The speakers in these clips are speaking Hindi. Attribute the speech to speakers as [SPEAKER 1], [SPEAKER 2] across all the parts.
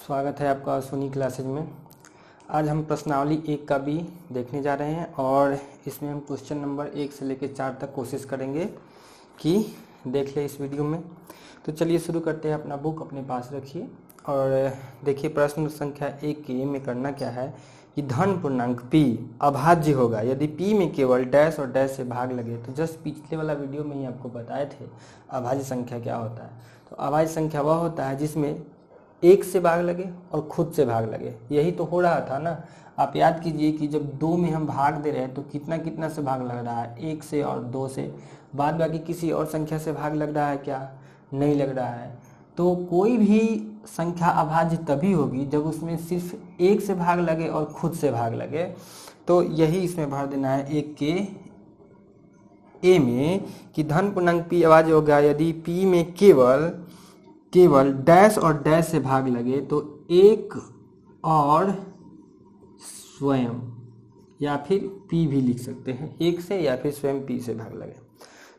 [SPEAKER 1] स्वागत है आपका सोनी क्लासेज में। आज हम प्रश्नावली 1 का भी देखने जा रहे हैं और इसमें हम क्वेश्चन नंबर 1 से लेकर 4 तक कोशिश करेंगे कि देख ले इस वीडियो में। तो चलिए शुरू करते हैं। अपना बुक अपने पास रखिए और देखिए प्रश्न संख्या 1 के में करना क्या है कि धन पूर्णांक p अभाज्य होगा यदि p में केवल डैश और डैश से भाग लगे। तो जस्ट पिछले वाला वीडियो में ही आपको बताए थे अभाज्य संख्या क्या होता है। तो अभाज्य संख्या वह होता है जिसमें एक से भाग लगे और खुद से भाग लगे। यही तो हो रहा था ना। आप याद कीजिए कि जब 2 में हम भाग दे रहे हैं तो कितना कितना से भाग लग रहा है, 1 से और 2 से। बाद बाकी किसी और संख्या से भाग लग रहा है क्या? नहीं लग रहा है। तो कोई भी संख्या अभाज्य तभी होगी जब उसमें सिर्फ 1 से भाग लगे और खुद से भाग लगे। तो यही इसमें भर देना है 1 के ए में कि धन पूर्णांक p अभाज्य होगा यदि p में केवल डैश और डैश से भाग लगे। तो एक और स्वयं या फिर p भी लिख सकते हैं, एक से या फिर स्वयं p से भाग लगे।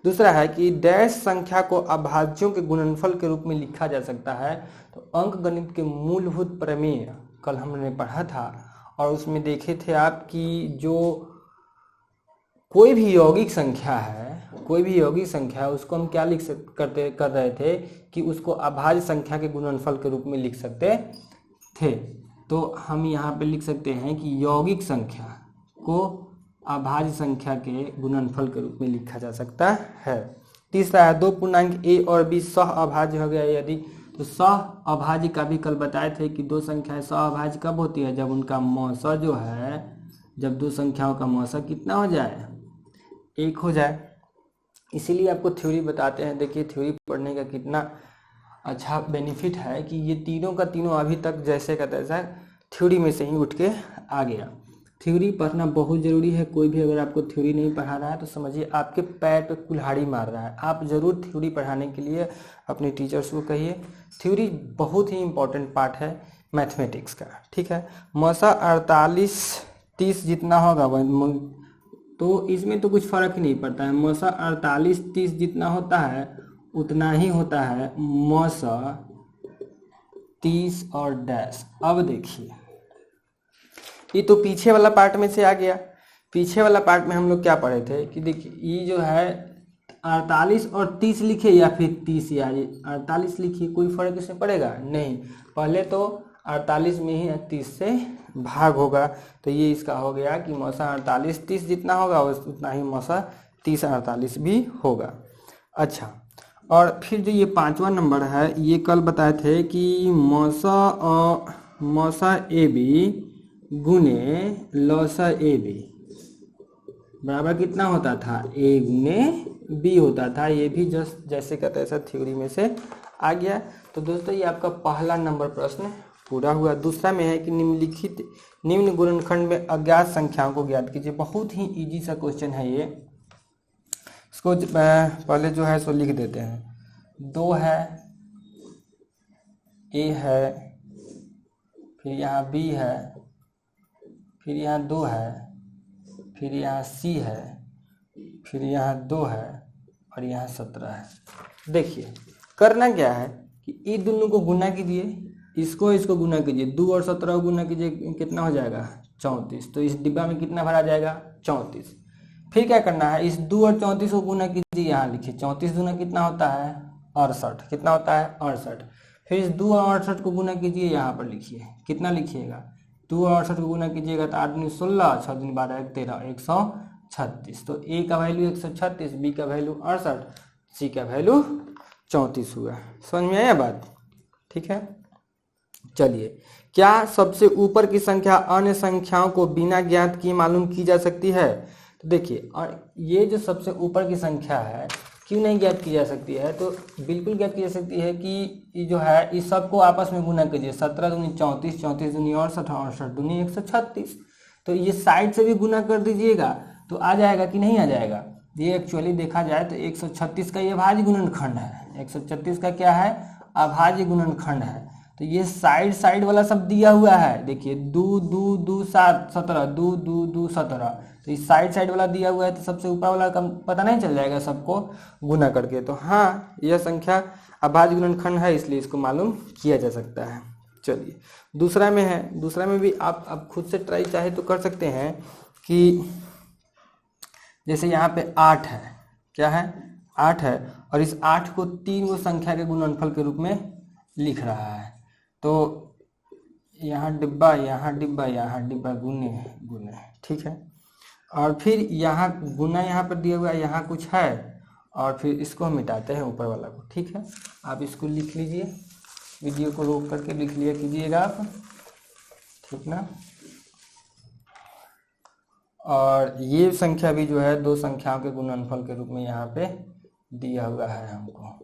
[SPEAKER 1] दूसरा है कि डैश संख्या को अभाज्यों के गुणनफल के रूप में लिखा जा सकता है। तो अंक गणित के मूलभूत प्रमेय कल हमने पढ़ा था और उसमें देखे थे आप कि जो कोई भी यौगिक संख्या है उसको हम क्या कर रहे थे कि उसको अभाज्य संख्या के गुणनफल के रूप में लिख सकते थे। तो हम यहाँ पे लिख सकते हैं कि यौगिक संख्या को अभाज्य संख्या के गुणनफल के रूप में लिखा जा सकता है। तीसरा है 2 पूर्णांक a और b सह अभाज्य हो गया यदि। तो सह अभाज्य का भी कल बताए थे कि 2 संख्याएं सह अभाज्य कब होती है? जब उनका मौसा जो है, जब 2 संख्याओं का मौसा कितना हो जाए? 1 हो जाए। इसीलिए आपको थ्योरी बताते हैं। देखिए थ्योरी पढ़ने का कितना अच्छा बेनिफिट है कि ये तीनों का तीनों अभी तक जैसे का तैसा थ्योरी में से ही उठ के आ गया। थ्योरी पढ़ना बहुत ज़रूरी है। कोई भी अगर आपको थ्योरी नहीं पढ़ा रहा है तो समझिए आपके पैर पे कुल्हाड़ी मार रहा है। आप ज़रूर थ्योरी पढ़ाने के लिए अपने टीचर्स को कहिए। थ्योरी बहुत ही इम्पोर्टेंट पार्ट है मैथमेटिक्स का, ठीक है। मौसा 48-30 जितना होगा तो इसमें तो कुछ फ़र्क ही नहीं पड़ता है। मौसा 48-30 जितना होता है उतना ही होता है मौसा 30 और डैश। अब देखिए ये तो पीछे वाला पार्ट में से आ गया। पीछे वाला पार्ट में हम लोग क्या पढ़े थे कि देखिए ये जो है 48 और 30 लिखे या फिर 30 या 48 लिखिए, कोई फर्क इसमें पड़ेगा नहीं। पहले तो 48 में ही 30 से भाग होगा। तो ये इसका हो गया कि मौसा 48-30 जितना होगा उतना ही मौसा 30-48 भी होगा। अच्छा, और फिर जो ये 5वां नंबर है ये कल बताए थे कि मौसा ए बी गुने लौसा ए बी बराबर कितना होता था? a गुने b होता था। ये भी जस्ट जैसे का तैसा थ्योरी में से आ गया। तो दोस्तों ये आपका पहला नंबर प्रश्न पूरा हुआ। दूसरा में है कि निम्न गुणनखंड में अज्ञात संख्याओं को ज्ञात कीजिए। बहुत ही इजी सा क्वेश्चन है ये। इसको पहले जो है सो लिख देते हैं। 2 है, a है, फिर यहाँ b है, फिर यहाँ 2 है, फिर यहाँ c है, फिर यहाँ 2 है और यहाँ 17 है। देखिए करना क्या है कि इन दोनों को गुना कीजिए, इसको गुना कीजिए। 2 और 17 को गुना कीजिए, कितना हो जाएगा? 34। तो इस डिब्बा में कितना भरा जाएगा? 34। फिर क्या करना है, इस 2 और 34 को गुना कीजिए। यहाँ लिखिए 34 दूना कितना होता है? 68। कितना होता है? 68। फिर इस 2 और 68 को गुना कीजिए। यहाँ पर लिखिए, कितना लिखिएगा? 2 और 68 को गुना कीजिएगा तो 8 दूनी 16, 6 दूनी 12, 13, 136। तो a का वैल्यू 136, b का वैल्यू 68, c का वैल्यू 34 हुआ। समझ में आया बात? ठीक है। चलिए, क्या सबसे ऊपर की संख्या अन्य संख्याओं को बिना ज्ञात किए मालूम की जा सकती है? तो देखिए, और ये जो सबसे ऊपर की संख्या है क्यों नहीं ज्ञात की जा सकती है? तो बिल्कुल ज्ञात की जा सकती है कि ये जो है इस सबको आपस में गुना कीजिए। 17 दूनी 34, 34 दूनी 68, 68 दूनी 136। तो ये साइड से भी गुना कर दीजिएगा तो आ जाएगा कि नहीं आ जाएगा? ये एक्चुअली देखा जाए तो 136 का ये अभाज्य गुणनखंड है। 136 का क्या है? अभाज्य गुणनखंड है। तो ये साइड वाला सब दिया हुआ है। देखिए 2 2 2 7 17, 2 2 2 17। तो इस साइड वाला दिया हुआ है तो सबसे ऊपर वाला का पता नहीं चल जाएगा सबको गुना करके? तो हाँ, यह संख्या अभाज्य गुणनखंड है, इसलिए इसको मालूम किया जा सकता है। चलिए दूसरा में है, दूसरा में भी आप खुद से ट्राई चाहे तो कर सकते हैं कि जैसे यहाँ पे 8 है, क्या है 8 है, और इस 8 को 3 गो संख्या के गुणनफल के रूप में लिख रहा है। तो यहाँ डिब्बा, यहाँ डिब्बा, यहाँ डिब्बा, गुने गुने, ठीक है। और फिर यहाँ गुना यहाँ पर दिया हुआ है, यहाँ कुछ है, और फिर इसको हम मिटाते हैं ऊपर वाला को, ठीक है। आप इसको लिख लीजिए, वीडियो को रोक करके लिख लिया कीजिएगा आप, ठीक ना। और ये संख्या भी जो है दो संख्याओं के गुणनफल के रूप में यहाँ पे दिया हुआ है हमको,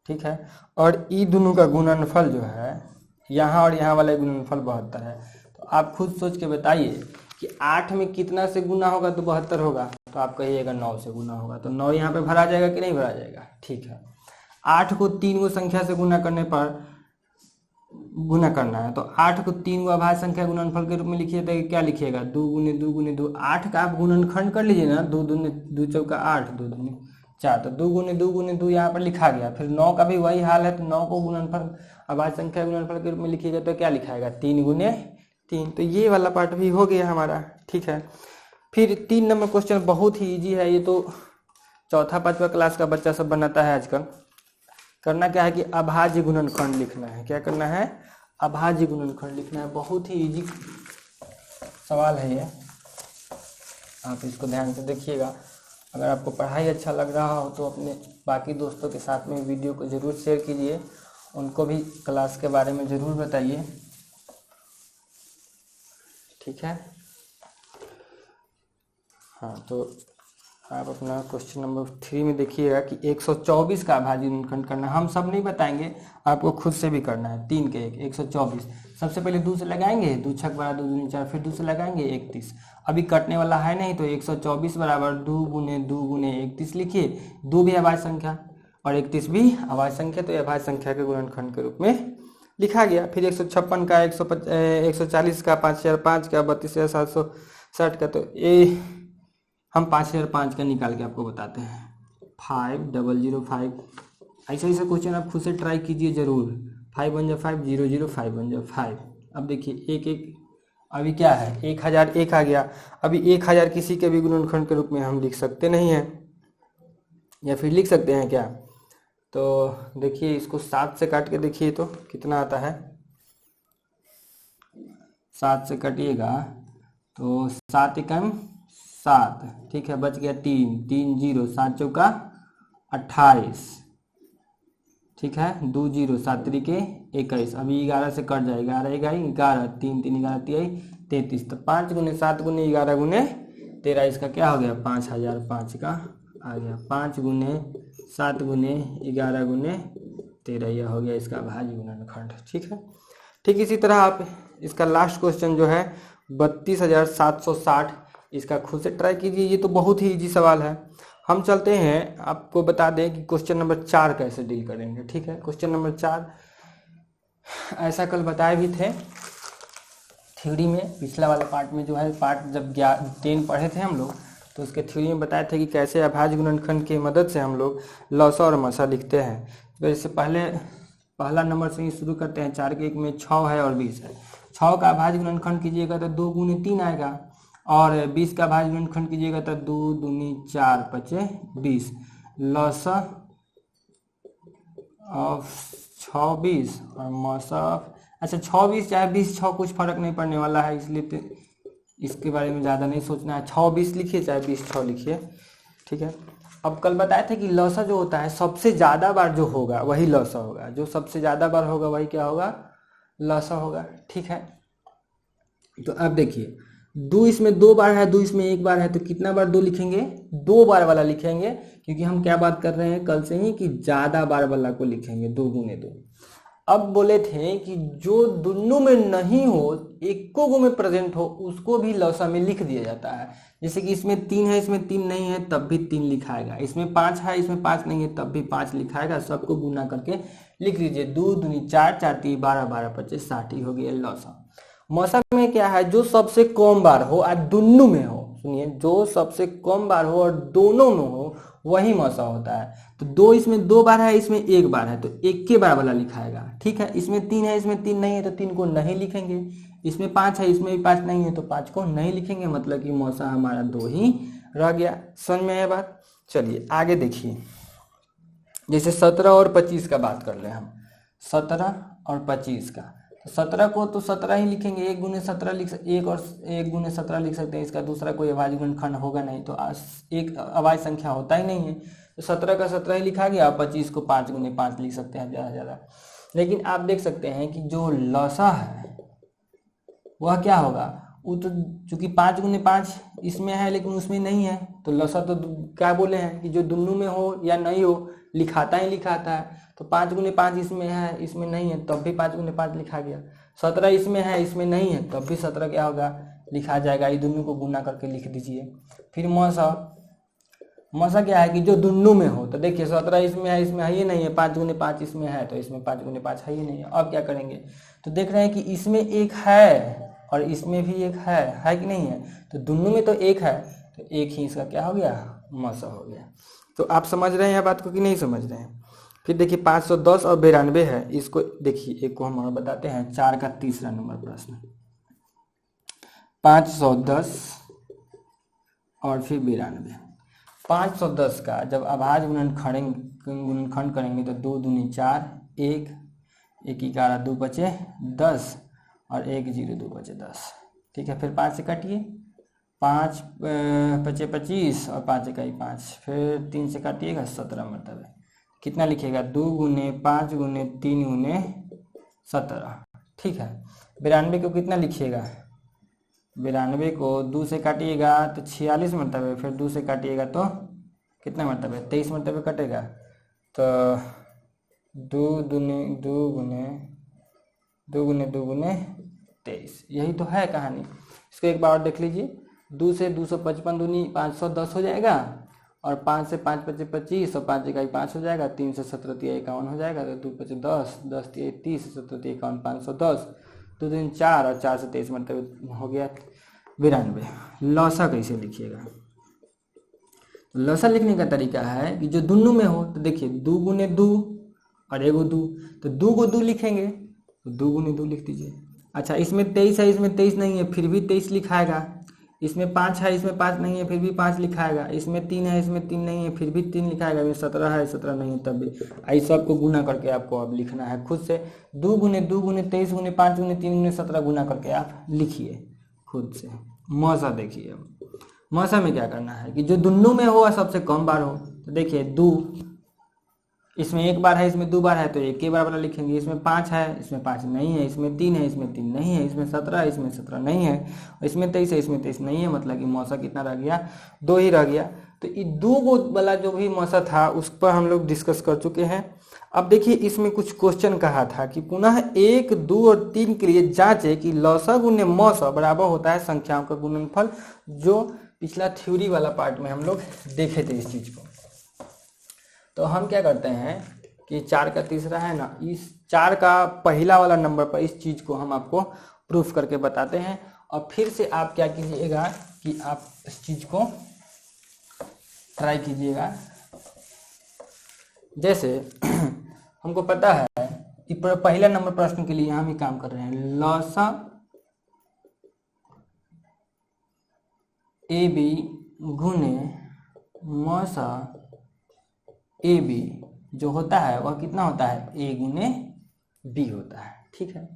[SPEAKER 1] ठीक है। और ई दोनों का गुणनफल जो है यहाँ और यहाँ वाला गुणनफल 72 है। तो आप खुद सोच के बताइए कि 8 में कितना से गुना होगा तो 72 होगा, तो आप कहिएगा 9 से गुना होगा, तो 9 यहाँ पे भरा जाएगा कि नहीं भरा जाएगा, ठीक है। 8 को 3 गो संख्या से गुना करने पर गुना करना है, तो 8 को 3 गो अभाज्य संख्या गुणनफल के रूप में लिखिए तो क्या लिखिएगा 2 गुने 2 गुने 2। 8 का आप गुणनखंड कर लीजिए ना, 2 दूने 2 चौका 8, 2 दूने 4, तो 2 गुने 2 गुने 2 यहाँ पर लिखा गया। फिर 9 का भी वही हाल है, तो 9 को गुणनफल अभाज्य संख्या गुणनफल के रूप में लिखिएगा तो क्या लिखाएगा 3 गुने 3। तो ये वाला पार्ट भी हो गया हमारा, ठीक है। फिर 3 नंबर क्वेश्चन बहुत ही इजी है, ये तो चौथा पांचवा क्लास का बच्चा सब बनाता है आजकल। करना क्या है कि अभाज्य गुणनखंड लिखना है। क्या करना है, अभाज्य गुणनखंड लिखना है। बहुत ही इजी सवाल है ये, आप इसको ध्यान से देखिएगा। अगर आपको पढ़ाई अच्छा लग रहा हो तो अपने बाकी दोस्तों के साथ में वीडियो को ज़रूर शेयर कीजिए, उनको भी क्लास के बारे में ज़रूर बताइए, ठीक है। हाँ, तो आप अपना क्वेश्चन नंबर 3 में देखिएगा कि 124 का अभाज्य गुणनखंड करना। हम सब नहीं बताएंगे, आपको खुद से भी करना है। 3 के 1 124, सबसे पहले 2 से लगाएंगे, 2 छक बड़ा 2 दूनी 4, फिर 2 से लगाएंगे 31। अभी कटने वाला है नहीं, तो 124 बराबर 2 गुने 2 गुने 31 लिखिए। 2 भी अभाज्य संख्या और 31 भी अभाज्य संख्या, तो अभाज्य संख्या के गुणनखंड के रूप में लिखा गया। फिर 156 का 140 का 5005 का 32,760 का, तो ये हम 5005 का निकाल के आपको बताते हैं। 5005, ऐसे ऐसे क्वेश्चन आप खुद से ट्राई कीजिए जरूर। 5 1 5, 0 0 5 1 5। अब देखिए 1 1, अभी क्या है 1001 आ गया। अभी 1000 किसी के भी गुणनखंड के रूप में हम लिख सकते नहीं हैं, या फिर लिख सकते हैं क्या। तो देखिए इसको 7 से काट के देखिए तो कितना आता है। 7 से कटिएगा तो 7 एकम 7, ठीक है, बच गया 3 3 0, 7 चौका 28, ठीक है, 2 0, 7 त्रिके 21। अभी 11 से कट जाएगा, 11 11, 3 3 11 33, तो 5 गुने 7 गुने 11 गुने 13, इसका क्या हो गया 5005 का आ गया। 5 गुने 7 गुने 11 गुने 13, यह हो गया इसका अभाज्य गुणनखंड, ठीक है। ठीक इसी तरह आप इसका लास्ट क्वेश्चन जो है 32,760, इसका खुद से ट्राई कीजिए। ये तो बहुत ही इजी सवाल है। हम चलते हैं, आपको बता दें कि क्वेश्चन नंबर 4 कैसे डील करेंगे, ठीक है। क्वेश्चन नंबर 4 ऐसा कल बताए भी थे थ्योरी में, पिछला वाला पार्ट में जो है, पार्ट जब 10 पढ़े थे हम लोग, तो उसके थ्योरी में बताए थे कि कैसे अभाज्य गुणनखंड की मदद से हम लोग लौसा और मसा लिखते हैं। तो इससे पहला नंबर से ही शुरू करते हैं। 4 के 1 में 6 है और 20 है। 6 का अभाज्य गुणनखंड कीजिएगा तो 2 गुने 3 आएगा, और 20 का अभाज्य गुणनखंड कीजिएगा तो 2 दूनी 4 पचे 20। लौसा ऑफ 6 20 और मसा ऑफ, अच्छा 6 20 चाहे 20 6 कुछ फर्क नहीं पड़ने वाला है, इसलिए तो इसके बारे में ज़्यादा नहीं सोचना है। 6 20 लिखिए चाहे 20 6 लिखिए, ठीक है। अब कल बताए थे कि लौसा जो होता है सबसे ज़्यादा बार जो होगा वही लौसा होगा, जो सबसे ज़्यादा बार होगा वही क्या होगा लौसा होगा, ठीक है। तो अब देखिए 2 इसमें 2 बार है, 2 इसमें 1 बार है, तो कितना बार 2 लिखेंगे 2 बार वाला लिखेंगे, क्योंकि हम क्या बात कर रहे हैं कल से ही कि ज़्यादा बार वाला को लिखेंगे 2 गुने 2। अब बोले थे कि जो दोनों में नहीं हो, एको गो में प्रेजेंट हो, उसको भी लौसा में लिख दिया जाता है। जैसे कि इसमें 3 है, इसमें 3 नहीं है, तब भी 3 लिखाएगा। इसमें 5 है, इसमें 5 नहीं है, तब भी 5 लिखाएगा। सबको गुना करके लिख लीजिए। 2 दूनी 4 4 3 12 12 25 60 ही हो गया लौसा। मौसा में क्या है, जो सबसे कम बार हो और दोनों में हो, सुनिए, जो सबसे कम बार हो और दोनों में हो वही मौसा होता है। तो 2 इसमें 2 बार है, इसमें 1 बार है, तो 1 के बार वाला लिखाएगा। ठीक है, इसमें 3 है, इसमें 3 नहीं है, तो 3 को नहीं लिखेंगे। इसमें 5 है, इसमें भी 5 नहीं है, तो 5 को नहीं लिखेंगे, मतलब कि मौसा हमारा 2 ही रह गया। समझ में आया बात? चलिए आगे देखिए, जैसे 17 और 25 का बात कर ले हम। 17 और 25 का, 17 को तो 17 ही लिखेंगे, 1 गुने 17 लिख सकते, 1 और 1 गुने 17 लिख सकते हैं। इसका दूसरा कोई अभाज्य गुणनखंड होगा नहीं, तो एक अभाज्य संख्या होता ही नहीं है, तो 17 का 17 ही लिखा गया। 25 को 5 गुने 5 लिख सकते हैं ज़्यादा ज़्यादा। लेकिन आप देख सकते हैं कि जो लसा है वह क्या होगा, वो तो चूंकि 5 गुने 5 इसमें है लेकिन उसमें नहीं है, तो लसा तो क्या बोले हैं कि जो दोनों में हो या नहीं हो लिखाता ही लिखाता है। तो 5 गुने 5 इसमें है, इसमें नहीं है, तब भी 5 गुने 5 लिखा गया। 17 इसमें है, इसमें नहीं है, तब भी 17 क्या होगा, लिखा जाएगा। ये दोनों को गुना करके लिख दीजिए। फिर मौसा क्या है कि जो दोनों में हो, तो देखिए 17 इसमें है, इसमें है ही नहीं है, 5 गुने 5 इसमें है, तो इसमें 5 गुने 5 है ही नहीं है। अब क्या करेंगे, तो देख रहे हैं कि इसमें एक है और इसमें भी एक है कि नहीं है, तो दोनों में तो एक है, तो एक ही इसका क्या हो गया, मौसा हो गया। तो आप समझ रहे हैं बात को कि नहीं समझ रहे हैं? फिर देखिए 510 और 92 है, इसको देखिए एक को हम और बताते हैं। 4 का तीसरा नंबर प्रश्न, 510 और फिर 92। 510 का जब अभाज्य गुणनखंड करेंगे तो 2 दूनी 4, 1 11 2 बचे 10 और 1 0 2 बचे 10। ठीक है, फिर 5 से काटिए, 5 बचे 25 और 5 इकाई 5, फिर 3 से काटिएगा 17 मरतबे। कितना लिखिएगा, 2 गुने 5 गुने 3 गुने 17। ठीक है, 92 को कितना लिखिएगा, 92 को 2 से काटिएगा तो 46 मरतबे, फिर 2 से काटिएगा तो कितना मरतबे, 23 मरतबे कटेगा। तो 2 गुने 2 गुने 23, यही तो है कहानी। इसको एक बार और देख लीजिए। 2 से 255 दूनी 510 हो जाएगा, और 5 से 5 बचे 25 और 5 इकाई 5 हो जाएगा, 3 से 17 3 51 हो जाएगा, तो 2 बचे 10, 10 3 30, 17 3 51 510, 2 दिन 4 और 4 से 23 मरतबे हो गया 92। लौसा कैसे लिखिएगा, लौसा लिखने का तरीका है कि जो दोनों में हो, तो देखिए 2 गुने 2 और 1 2, तो 2 को 2 लिखेंगे, तो 2 गुने 2 लिख दीजिए। अच्छा, इसमें 23 है, इसमें 23 नहीं है, फिर भी 23 लिखाएगा। इसमें 5 है, इसमें 5 नहीं है, फिर भी 5 लिखाएगा। इसमें 3 है, इसमें 3 नहीं है, फिर भी 3 लिखाएगा। इसमें 17 है, 17 नहीं है, तब भी। आई सबको गुना करके आपको अब लिखना है खुद से। 2 गुने 23 गुने 5 गुने 3 गुने 17 गुना करके आप लिखिए खुद से। मौसा देखिए, अब मौसा में क्या करना है कि जो दोनों में हो सबसे कम बार हो, तो देखिए 2 इसमें 1 बार है, इसमें 2 बार है, तो 1 के बार वाला लिखेंगे। इसमें 5 है, इसमें 5 नहीं है, इसमें 3 है, इसमें 3 नहीं है, इसमें 17 है, इसमें 17 नहीं है, और इसमें 23 है, इसमें 23 नहीं है, मतलब कि मौसा कितना रह गया, 2 ही रह गया। तो ये 2 वाला जो भी मौसा था उस पर हम लोग डिस्कस कर चुके हैं। अब देखिए इसमें कुछ क्वेश्चन कहा था कि पुनः 1, 2 और 3 के लिए जांचे कि लौसा गुने मौसा बराबर होता है संख्याओं का गुणनफल, जो पिछला थ्योरी वाला पार्ट में हम लोग देखे थे इस चीज को। तो हम क्या करते हैं कि 4 का तीसरा है ना, इस 4 का पहला वाला नंबर पर इस चीज को हम आपको प्रूफ करके बताते हैं, और फिर से आप क्या कीजिएगा कि आप इस चीज को ट्राई कीजिएगा। जैसे हमको पता है कि पहला नंबर प्रश्न के लिए हम ही काम कर रहे हैं, लौसा ए बी गुने मौसा ए बी जो होता है वह कितना होता है, ए गुने बी होता है। ठीक है,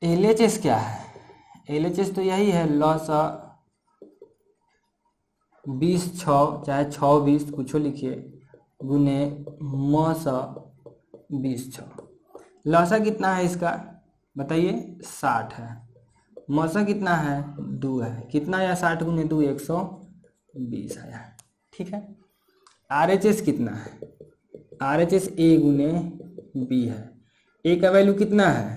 [SPEAKER 1] LHS क्या है, LHS तो यही है, लौसा 20 6 चाहे 6 20 कुछ लिखिए गुने मौसा 20 6। लौसा कितना है इसका बताइए, 60 है। मौसा कितना है, 2 है। कितना आया, 60 गुने 2 120 आया। ठीक है, RHS कितना है, RHS A गुने B है। A का वैल्यू कितना है,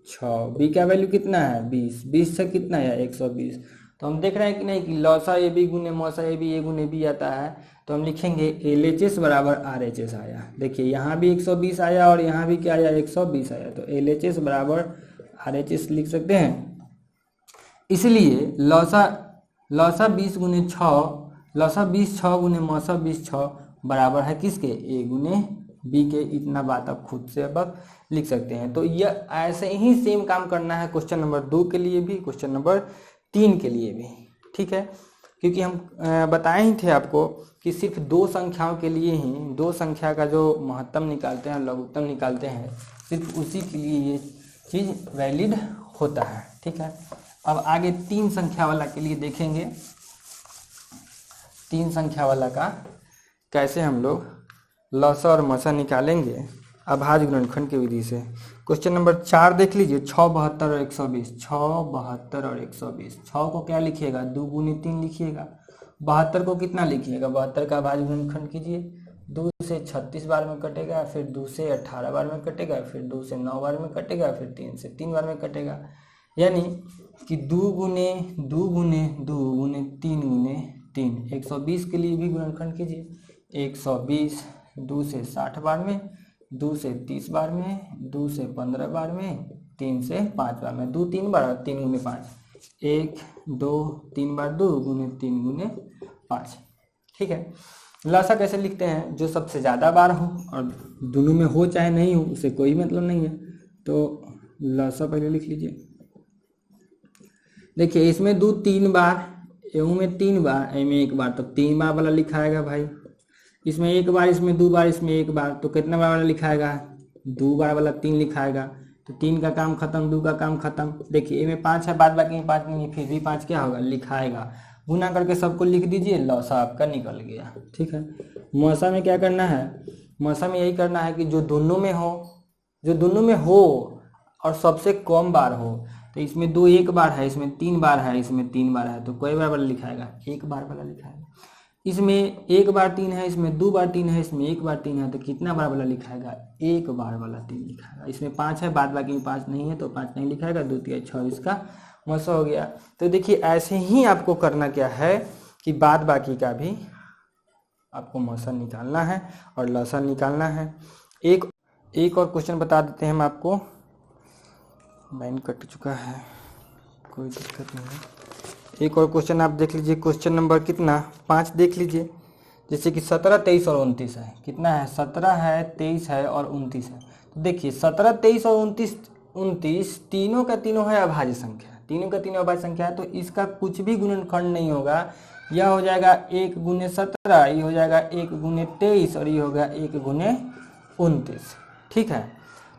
[SPEAKER 1] 6, B का वैल्यू कितना है, 20, 20 से कितना है 120। तो हम देख रहे हैं कि नहीं कि लौसा ए बी गुने मौसा ए बी, ए गुने बी आता है, तो हम लिखेंगे LHS बराबर RHS आया। देखिए यहाँ भी 120 आया और यहाँ भी क्या आया, 120 आया, तो LHS बराबर RHS लिख सकते हैं। इसलिए लौसा 20 गुने 6 लसा 20 6 गुने मौसा 20 6 बराबर है किसके, ए गुने बी के। इतना बात आप खुद से अब लिख सकते हैं। तो यह ऐसे ही सेम काम करना है क्वेश्चन नंबर 2 के लिए भी, क्वेश्चन नंबर 3 के लिए भी, ठीक है। क्योंकि हम बताए ही थे आपको कि सिर्फ 2 संख्याओं के लिए ही, 2 संख्या का जो महत्तम निकालते हैं, लघुत्तम निकालते हैं, सिर्फ उसी के लिए ये चीज़ वैलिड होता है, ठीक है। अब आगे 3 संख्या वाला के लिए देखेंगे। 3 संख्या वाला का कैसे हम लोग लसा और मसा निकालेंगे अभाज्य गुणनखंड की विधि से। क्वेश्चन नंबर 4 देख लीजिए, 6 72 और 120। 6 72 और 120। 6 को क्या लिखिएगा, 2 गुने 3 लिखिएगा। 72 को कितना लिखिएगा, 72 का अभाज्य गुणनखंड कीजिए। 2 से 36 बार में कटेगा, फिर 2 से 18 बार में कटेगा, फिर 2 से 9 बार में कटेगा, फिर 3 से 3 बार में कटेगा। यानी कि 2 गुने 2 गुने 2 गुने 3 गुने 3, 120 के लिए भी गुणनखंड कीजिए। 120 2 से 60 बार में, 2 से 30 बार में, 2 से 15 बार में, 3 से 5 बार में। 2 3 बार, 3 गुने 5, 1 2 3 बार 2 गुने 3 गुने 5, ठीक है। लसा कैसे लिखते हैं, जो सबसे ज़्यादा बार हो, और दोनों में हो चाहे नहीं हो उसे कोई मतलब नहीं है। तो लसा पहले लिख लीजिए। देखिए इसमें 2 3 बार, एहू में 3 बार, ए में 1 बार, तो 3 बार वाला लिखाएगा भाई। इसमें 1 बार, इसमें 2 बार, इसमें 1 बार, तो कितना बार वाला लिखाएगा, 2 बार वाला 3 लिखाएगा। तो 3 का काम खत्म, 2 का काम खत्म। देखिए ए में 5 है, बाद बाकी में 5 नहीं है, फिर भी 5 क्या होगा, लिखाएगा। गुना करके सबको लिख दीजिए, लौसा आपका निकल गया, ठीक है। मौसा में क्या करना है, मौसा में यही करना है कि जो दोनों में हो, जो दोनों में हो और सबसे कम बार हो। तो इसमें 2 1 बार है, इसमें 3 बार है, इसमें 3 बार है, तो कोई बार वाला लिखाएगा, 1 बार वाला लिखाएगा। इसमें 1 बार 3 है, इसमें 2 बार 3 है, इसमें 1 बार 3 है, तो कितना बार वाला लिखाएगा, 1 बार वाला 3 लिखाएगा। इसमें 5 है, बाद बाकी में 5 नहीं है, तो 5 नहीं लिखाएगा। 2 3 6 इसका मौसा हो गया। तो देखिए ऐसे ही आपको करना क्या है कि बाद बाकी का भी आपको मौसा निकालना है और लसा निकालना है। एक और क्वेश्चन बता देते हैं हम आपको। लाइन कट चुका है, कोई दिक्कत नहीं है। एक और क्वेश्चन आप देख लीजिए, क्वेश्चन नंबर कितना 5 देख लीजिए। जैसे कि 17 23 और 29 है, कितना है, 17 है, 23 है और 29 है। तो देखिए 17 23 और 29 तीनों का तीनों है अभाज्य संख्या, तीनों का तीनों अभाज्य संख्या है। तो इसका कुछ भी गुणनखंड नहीं होगा। यह हो जाएगा 1 गुने 17, ये हो जाएगा 1 गुने 23 और ये होगा 1 गुने 29, ठीक है।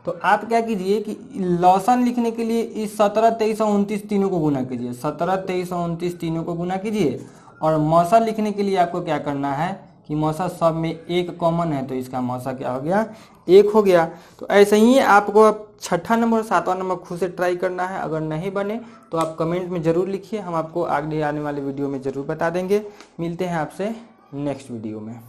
[SPEAKER 1] तो आप क्या कीजिए कि लौसन लिखने के लिए इस 17 23 और 29 तीनों को गुना कीजिए, 17 23 और 29 तीनों को गुना कीजिए। और मौसा लिखने के लिए आपको क्या करना है कि मौसा सब में 1 कॉमन है, तो इसका मौसा क्या हो गया, 1 हो गया। तो ऐसे ही आपको अब 6ठा नंबर 7वां नंबर खुद से ट्राई करना है। अगर नहीं बने तो आप कमेंट में ज़रूर लिखिए, हम आपको आगे आने वाले वीडियो में ज़रूर बता देंगे। मिलते हैं आपसे नेक्स्ट वीडियो में।